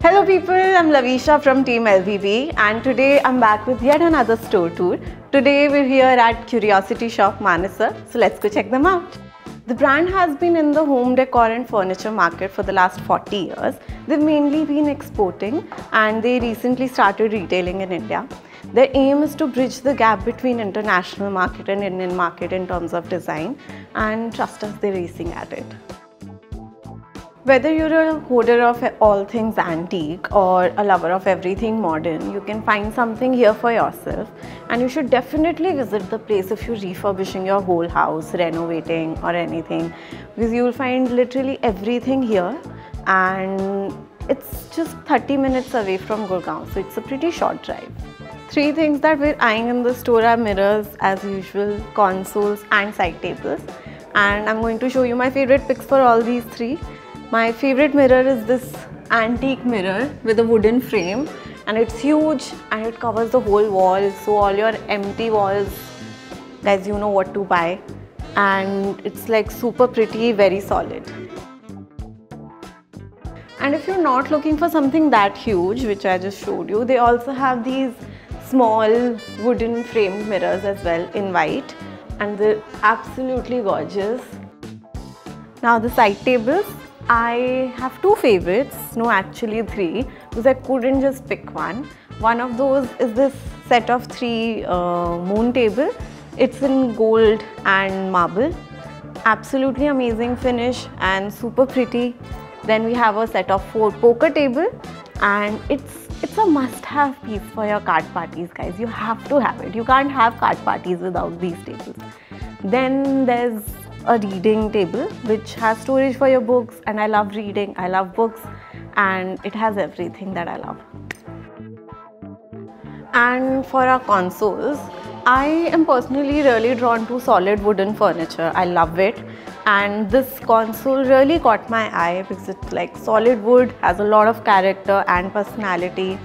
Hello people, I'm Lavisha from Team LVB and today I'm back with yet another store tour. Today we're here at Curiosity Shop Manesar, so let's go check them out. The brand has been in the home decor and furniture market for the last 40 years. They've mainly been exporting and they recently started retailing in India. Their aim is to bridge the gap between international market and Indian market in terms of design, and trust us, they're racing at it. Whether you're a hoarder of all things antique or a lover of everything modern, you can find something here for yourself, and you should definitely visit the place if you're refurbishing your whole house, renovating or anything, because you'll find literally everything here, and it's just 30 minutes away from Gurgaon, so it's a pretty short drive. Three things that we're eyeing in the store are mirrors as usual, consoles and side tables, and I'm going to show you my favorite picks for all these three. My favorite mirror is this antique mirror with a wooden frame, and it's huge and it covers the whole wall, so all your empty walls, guys, you know what to buy, and it's like super pretty, very solid. And if you're not looking for something that huge, which I just showed you, they also have these small wooden framed mirrors as well in white, and they're absolutely gorgeous. Now the side tables, I have two favorites, no actually three, because I couldn't just pick one. One of those is this set of three moon table. It's in gold and marble. Absolutely amazing finish and super pretty. Then we have a set of 4 poker table, and it's a must-have piece for your card parties, guys. You have to have it. You can't have card parties without these tables. Then there's a reading table which has storage for your books, and I love reading, I love books, and it has everything that I love. And for our consoles, I am personally really drawn to solid wooden furniture. I love it, and this console really caught my eye because it's like solid wood, has a lot of character and personality.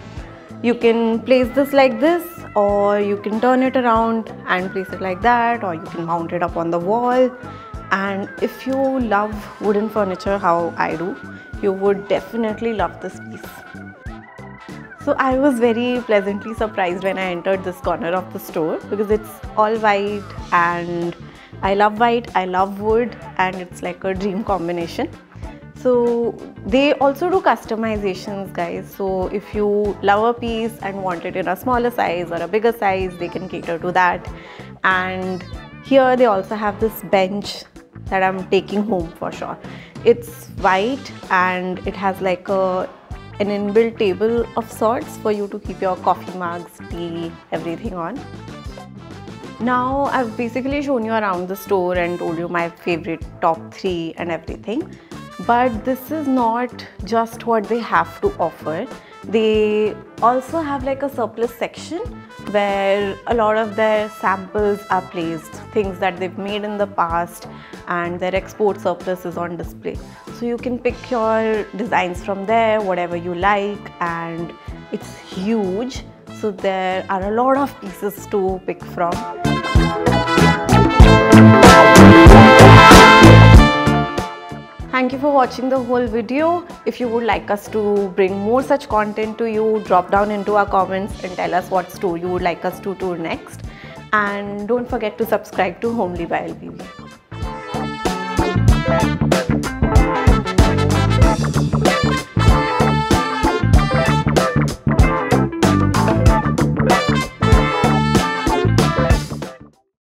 You can place this like this, or you can turn it around and place it like that, or you can mount it up on the wall. And if you love wooden furniture how I do, you would definitely love this piece. So I was very pleasantly surprised when I entered this corner of the store, because it's all white and I love white, I love wood, and it's like a dream combination. So they also do customizations, guys. So if you love a piece and want it in a smaller size or a bigger size, they can cater to that. And here they also have this bench that I'm taking home for sure. It's white and it has like an inbuilt table of sorts for you to keep your coffee mugs, tea, everything on. Now I've basically shown you around the store and told you my favorite top 3 and everything. But this is not just what they have to offer. They also have like a surplus section where a lot of their samples are placed, things that they've made in the past, and their export surplus is on display. So you can pick your designs from there, whatever you like, and it's huge. So there are a lot of pieces to pick from. Thank you for watching the whole video. If you would like us to bring more such content to you, drop down into our comments and tell us what store you would like us to tour next. And don't forget to subscribe to Homely by LVB.